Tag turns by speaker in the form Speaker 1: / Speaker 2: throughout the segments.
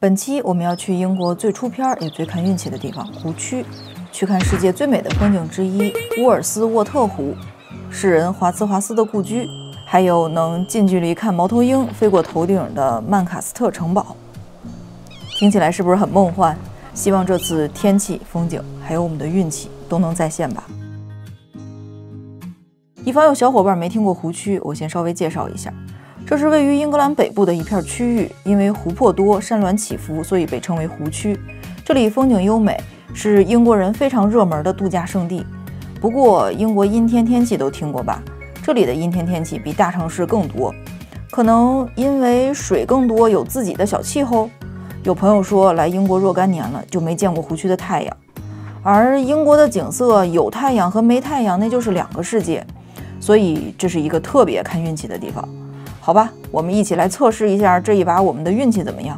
Speaker 1: 本期我们要去英国最出片也最看运气的地方——湖区，去看世界最美的风景之一乌尔斯沃特湖，诗人华兹华斯的故居，还有能近距离看猫头鹰飞过头顶的曼卡斯特城堡。听起来是不是很梦幻？希望这次天气、风景还有我们的运气都能再现吧。以防有小伙伴没听过湖区，我先稍微介绍一下。这是位于英格兰北部的一片区域，因为湖泊多、山峦起伏，所以被称为湖区。这里风景优美，是英国人非常热门的度假胜地。不过，英国阴天天气都听过吧？这里的阴天天气比大城市更多，可能因为水更多，有自己的小气候。有朋友说，来英国若干年了，就没见过湖区的太阳。而英国的景色有太阳和没太阳，那就是两个世界。所以这是一个特别看运气的地方。好吧，我们一起来测试一下这一把我们的运气怎么样。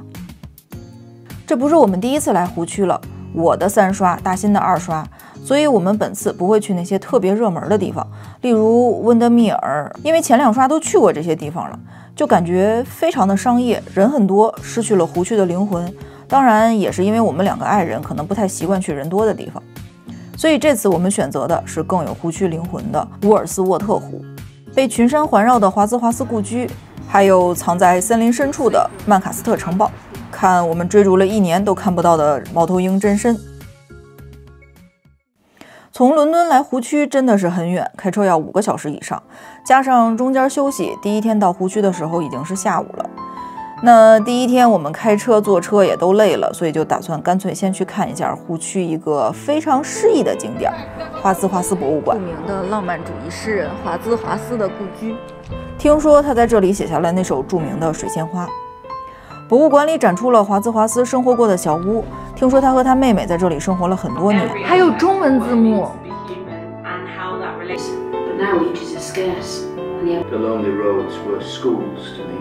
Speaker 1: 这不是我们第一次来湖区了，我的3刷，大新的2刷，所以我们本次不会去那些特别热门的地方，例如温德密尔，因为前2刷都去过这些地方了，就感觉非常的商业，人很多，失去了湖区的灵魂。当然也是因为我们2个爱人可能不太习惯去人多的地方，所以这次我们选择的是更有湖区灵魂的乌尔斯沃特湖。被群山环绕的华兹华斯故居，还有藏在森林深处的曼卡斯特城堡，看我们追逐了1年都看不到的猫头鹰真身。从伦敦来湖区真的是很远，开车要5个小时以上，加上中间休息，第一天到湖区的时候已经是下午了。那第一天我们开车坐车也都累了，所以就打算干脆先去看一下湖区一个非常诗意的景点——华兹华斯博物馆。著名的浪漫主义诗人华兹华斯的故居，听说他在这里写下了那首著名的《水仙花》。博物馆里展出了华兹华斯生活过的小屋，听说他和他妹妹在这里生活了很多年，还有中文字幕。
Speaker 2: The lonely roads were schools to me.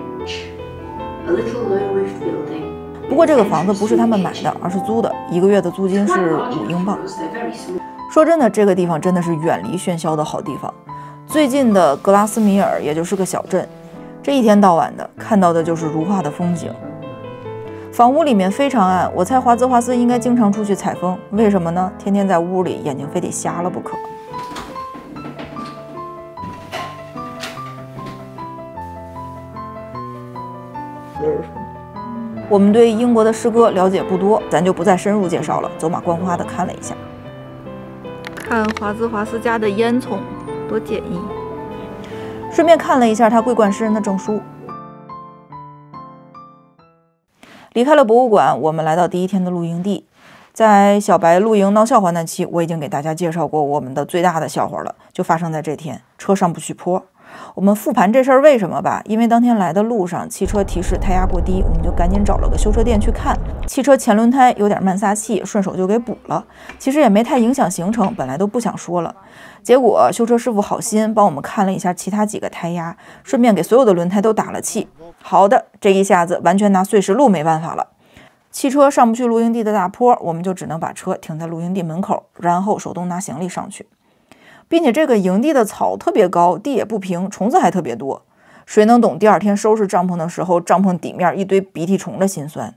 Speaker 2: A little low-roofed building.
Speaker 1: 不过这个房子不是他们买的，而是租的，1个月的租金是5英镑。说真的，这个地方真的是远离喧嚣的好地方。最近的格拉斯米尔也就是个小镇，这一天到晚的看到的就是如画的风景。房屋里面非常暗，我猜华兹华斯应该经常出去采风，为什么呢？天天在屋里，眼睛非得瞎了不可。我们对英国的诗歌了解不多，咱就不再深入介绍了，走马观花的看了一下。看华兹华斯家的烟囱多简易，顺便看了一下他桂冠诗人的证书。离开了博物馆，我们来到第一天的露营地。在小白露营闹笑话那期，我已经给大家介绍过我们的最大的笑话了，就发生在这天，车上不去坡。我们复盘这事儿为什么吧？因为当天来的路上，汽车提示胎压过低，我们就赶紧找了个修车店去看。汽车前轮胎有点慢撒气，顺手就给补了。其实也没太影响行程，本来都不想说了。结果修车师傅好心帮我们看了一下其他几个胎压，顺便给所有的轮胎都打了气。好的，这一下子完全拿碎石路没办法了。汽车上不去露营地的大坡，我们就只能把车停在露营地门口，然后手动拿行李上去。并且这个营地的草特别高，地也不平，虫子还特别多。谁能懂第2天收拾帐篷的时候，帐篷底面一堆鼻涕虫的心酸？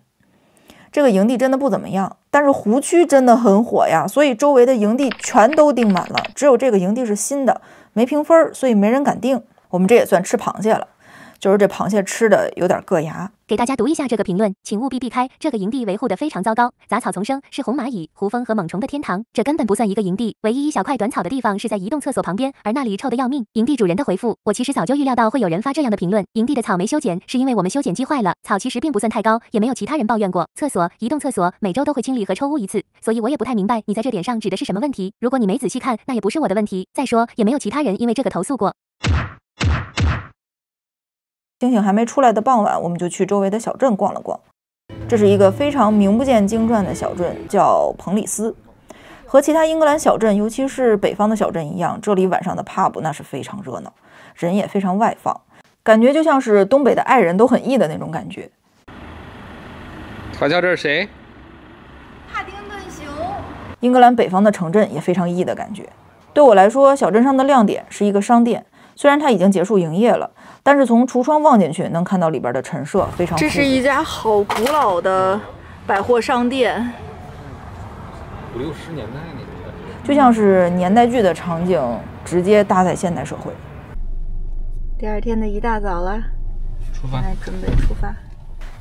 Speaker 1: 这个营地真的不怎么样，但是湖区真的很火呀，所以周围的营地全都订满了，只有这个营地是新的，没评分，所以没人敢订。我们这也算吃螃蟹了，就是这螃蟹吃的有点硌牙。
Speaker 3: 给大家读一下这个评论，请务必避开这个营地，维护的非常糟糕，杂草丛生，是红蚂蚁、胡蜂和猛虫的天堂。这根本不算一个营地，唯一一小块短草的地方是在移动厕所旁边，而那里臭得要命。营地主人的回复：我其实早就预料到会有人发这样的评论。营地的草没修剪，是因为我们修剪机坏了，草其实并不算太高，也没有其他人抱怨过。厕所、移动厕所每周都会清理和抽污1次，所以我也不太明白你在这点上指的是什么问题。如果你没仔细看，那也不是我的问题。再说，也没有其他人因为这个投诉过。
Speaker 1: 星星还没出来的傍晚，我们就去周围的小镇逛了逛。这是一个非常名不见经传的小镇，叫彭里斯。和其他英格兰小镇，尤其是北方的小镇一样，这里晚上的 pub 那是非常热闹，人也非常外放，感觉就像是东北的爱人都很异的那种感觉。
Speaker 4: 他叫这是谁？
Speaker 1: 帕丁顿熊。英格兰北方的城镇也非常异的感觉。对我来说，小镇上的亮点是一个商店。虽然它已经结束营业了，但是从橱窗望进去能看到里边的陈设非常。这是一家好古老的百货商店
Speaker 4: ，50、60年代那种感觉，
Speaker 1: 就像是年代剧的场景直接搭在现代社会。第二天的一大早了，
Speaker 4: 出发，
Speaker 1: 准备出发。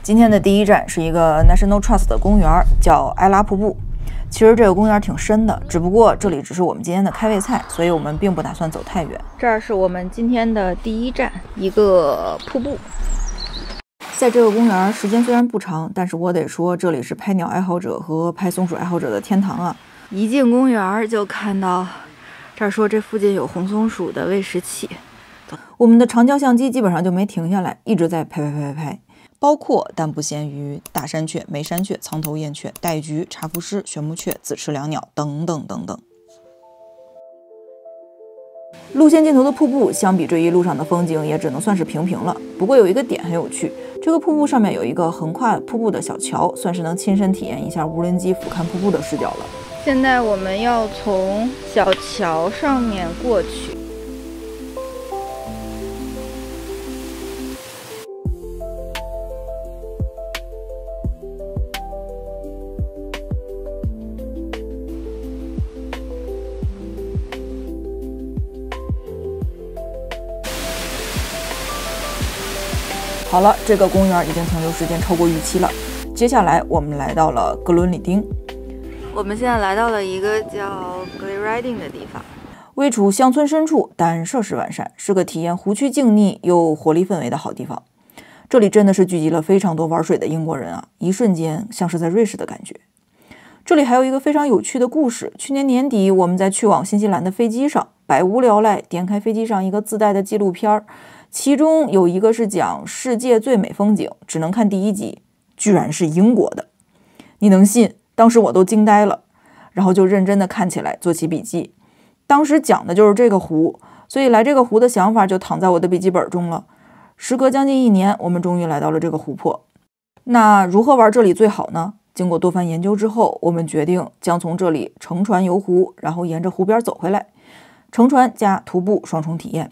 Speaker 1: 今天的第一站是一个 National Trust 的公园，叫埃拉瀑布。其实这个公园挺深的，只不过这里只是我们今天的开胃菜，所以我们并不打算走太远。这儿是我们今天的第一站，一个瀑布。在这个公园时间虽然不长，但是我得说这里是拍鸟爱好者和拍松鼠爱好者的天堂啊！一进公园就看到这儿说这附近有红松鼠的喂食器，我们的长焦相机基本上就没停下来，一直在拍。包括但不限于大山雀、眉山雀、苍头燕雀、带菊、茶夫狮、玄木雀、紫翅椋鸟等等。路线尽头的瀑布相比这一路上的风景也只能算是平平了。不过有一个点很有趣，这个瀑布上面有一个横跨瀑布的小桥，算是能亲身体验一下无人机俯瞰瀑布的视角了。现在我们要从小桥上面过去。好了，这个公园已经停留时间超过预期了。接下来我们来到了格伦里丁。我们现在来到了一个叫 Glen Riding 的地方，位处乡村深处，但设施完善，是个体验湖区静谧又活力氛围的好地方。这里真的是聚集了非常多玩水的英国人啊，一瞬间像是在瑞士的感觉。这里还有一个非常有趣的故事。去年年底，我们在去往新西兰的飞机上，百无聊赖点开飞机上一个自带的纪录片，其中有一个是讲世界最美风景，只能看第1集，居然是英国的。你能信？当时我都惊呆了，然后就认真的看起来，做起笔记。当时讲的就是这个湖，所以来这个湖的想法就躺在我的笔记本中了。时隔将近1年，我们终于来到了这个湖泊。那如何玩这里最好呢？经过多番研究之后，我们决定将从这里乘船游湖，然后沿着湖边走回来，乘船加徒步双重体验。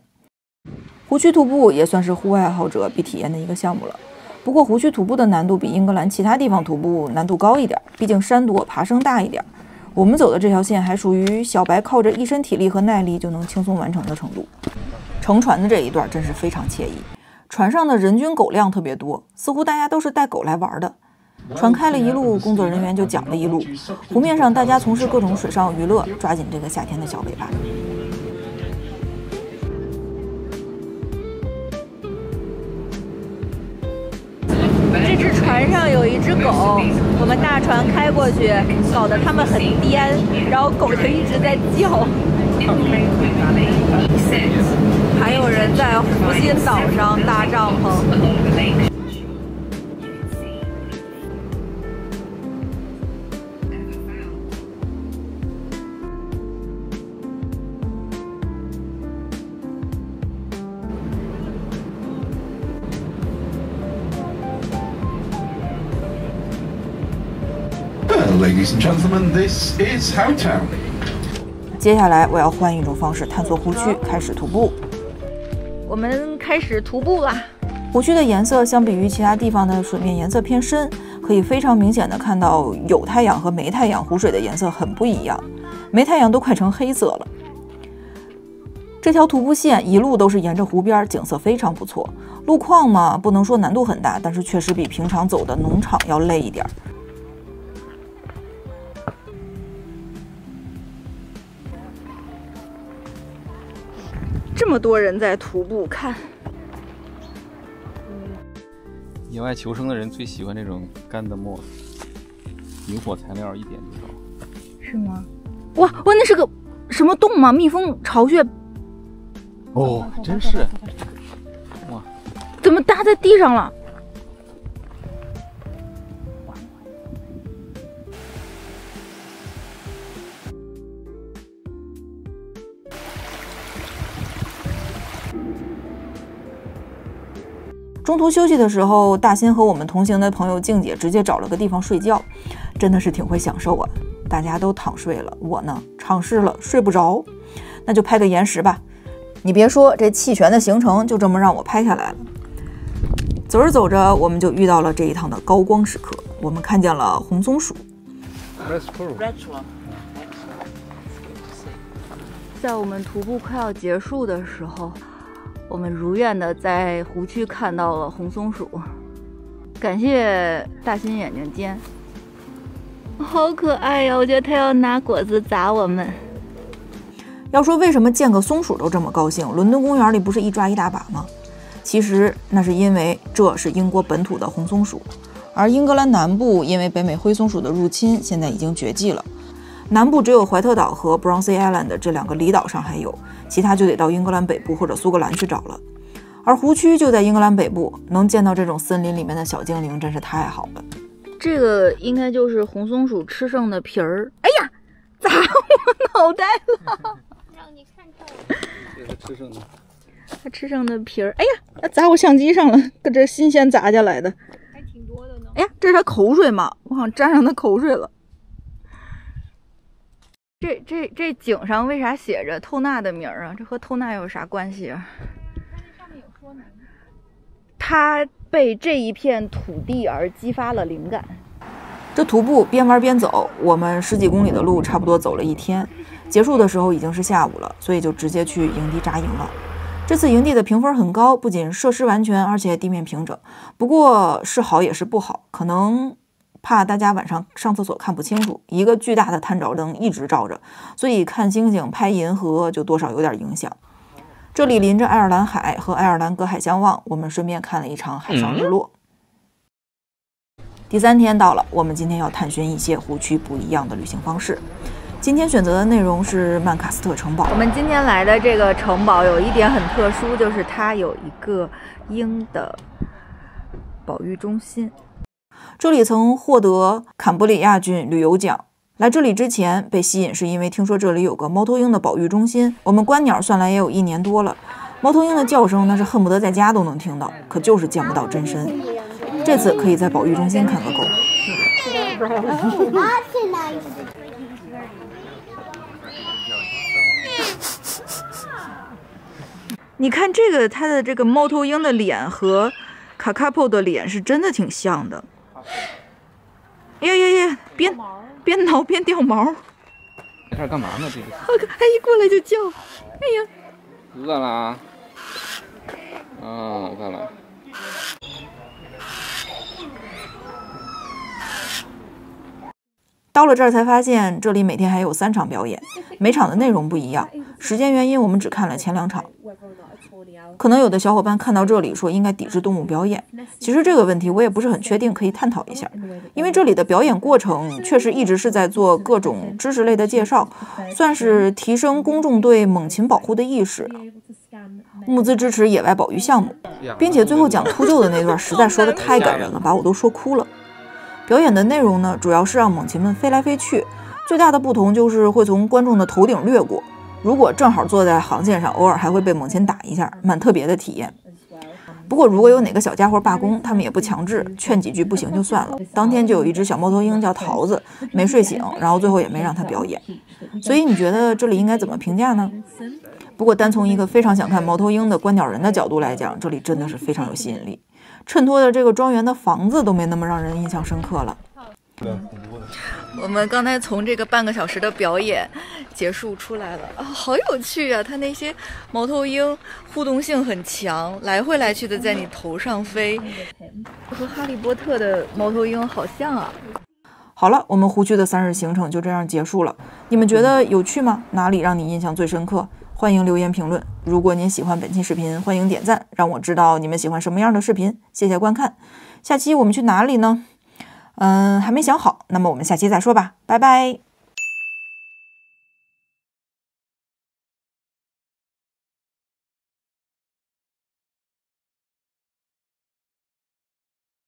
Speaker 1: 湖区徒步也算是户外爱好者必体验的一个项目了。不过湖区徒步的难度比英格兰其他地方徒步难度高一点，毕竟山多，爬升大一点。我们走的这条线还属于小白靠着一身体力和耐力就能轻松完成的程度。乘船的这一段真是非常惬意，船上的人均狗量特别多，似乎大家都是带狗来玩的。船开了一路，工作人员就讲了一路。湖面上大家从事各种水上娱乐，抓紧这个夏天的小尾巴。这只船上有一只狗，我们大船开过去，搞得它们很颠，然后狗就一直在叫。还有人在湖心岛上搭帐篷。
Speaker 5: Ladies and gentlemen, this is Howtown.
Speaker 1: 接下来我要换一种方式探索湖区，开始徒步。我们开始徒步啦！湖区的颜色相比于其他地方的水面颜色偏深，可以非常明显的看到有太阳和没太阳湖水的颜色很不一样，没太阳都快成黑色了。这条徒步线一路都是沿着湖边，景色非常不错。路况嘛，不能说难度很大，但是确实比平常走的农场要累一点。这么多人在徒步，看。
Speaker 4: 野外求生的人最喜欢这种干的沫子，引火材料一点就着。
Speaker 1: 是吗？哇，那是个什么洞吗？蜜蜂巢穴？
Speaker 4: 哦，真是。哇，
Speaker 1: 怎么搭在地上了？中途休息的时候，大新和我们同行的朋友静姐直接找了个地方睡觉，真的是挺会享受啊！大家都躺睡了，我呢尝试了睡不着，那就拍个延时吧。你别说，这弃权的行程就这么让我拍下来了。走着走着，我们就遇到了这一趟的高光时刻，我们看见了红松鼠。在我们徒步快要结束的时候，我们如愿的在湖区看到了红松鼠，感谢大新眼睛尖，好可爱呀！我觉得它要拿果子砸我们。要说为什么见个松鼠都这么高兴，伦敦公园里不是一抓一大把吗？其实那是因为这是英国本土的红松鼠，而英格兰南部因为北美灰松鼠的入侵，现在已经绝迹了。南部只有怀特岛和 Bronsey Island 这2个离岛上还有，其他就得到英格兰北部或者苏格兰去找了。而湖区就在英格兰北部，能见到这种森林里面的小精灵真是太好了。这个应该就是红松鼠吃剩的皮儿。哎呀，砸我脑袋了！让你看透了。这是吃剩的。它吃剩的皮儿，哎呀，它砸我相机上了，搁这新鲜砸下来的，
Speaker 6: 还挺多的呢。
Speaker 1: 哎呀，这是它口水吗？我好像沾上它口水了。这井上为啥写着透纳的名儿啊？这和透纳有啥关系啊？
Speaker 6: 它这上面有说明。
Speaker 1: 它被这一片土地而激发了灵感。这徒步边玩边走，我们10几公里的路差不多走了1天，结束的时候已经是下午了，所以就直接去营地扎营了。这次营地的评分很高，不仅设施完全，而且地面平整。不过是好也是不好，可能怕大家晚上上厕所看不清楚，一个巨大的探照灯一直照着，所以看星星、拍银河就多少有点影响。这里临着爱尔兰海，和爱尔兰隔海相望，我们顺便看了一场海上日落。第3天到了，我们今天要探寻一些湖区不一样的旅行方式。今天选择的内容是曼卡斯特城堡。我们今天来的这个城堡有一点很特殊，就是它有一个鹰的保育中心。这里曾获得坎布里亚郡旅游奖。来这里之前被吸引是因为听说这里有个猫头鹰的保育中心。我们观鸟算来也有1年多了，猫头鹰的叫声那是恨不得在家都能听到，可就是见不到真身。这次可以在保育中心看个够。你看这个，它的这个猫头鹰的脸和卡卡波的脸是真的挺像的。哎呀呀呀，边挠边掉毛。
Speaker 4: 在这干嘛呢？这个。
Speaker 1: 好可爱，一过来就叫。哎呀，
Speaker 4: 饿了啊！啊，饿了。
Speaker 1: 到了这儿才发现，这里每天还有3场表演，每场的内容不一样。时间原因，我们只看了前2场。可能有的小伙伴看到这里说应该抵制动物表演，其实这个问题我也不是很确定，可以探讨一下。因为这里的表演过程确实一直是在做各种知识类的介绍，算是提升公众对猛禽保护的意识，募资支持野外保育项目，并且最后讲秃鹫的那段实在说的太感人了，把我都说哭了。表演的内容呢，主要是让猛禽们飞来飞去，最大的不同就是会从观众的头顶掠过。如果正好坐在航线上，偶尔还会被猛禽打一下，蛮特别的体验。不过如果有哪个小家伙罢工，他们也不强制，劝几句不行就算了。当天就有一只小猫头鹰叫桃子，没睡醒，然后最后也没让它表演。所以你觉得这里应该怎么评价呢？不过单从一个非常想看猫头鹰的观鸟人的角度来讲，这里真的是非常有吸引力。衬托的这个庄园的房子都没那么让人印象深刻了。我们刚才从这个半个小时的表演结束出来了啊，好有趣啊！它那些猫头鹰互动性很强，来回来去的在你头上飞，和哈利波特的猫头鹰好像啊。好了，我们湖区的3日行程就这样结束了。你们觉得有趣吗？哪里让你印象最深刻？欢迎留言评论。如果您喜欢本期视频，欢迎点赞，让我知道你们喜欢什么样的视频。谢谢观看。下期我们去哪里呢？还没想好，那么我们下期再说吧，拜拜。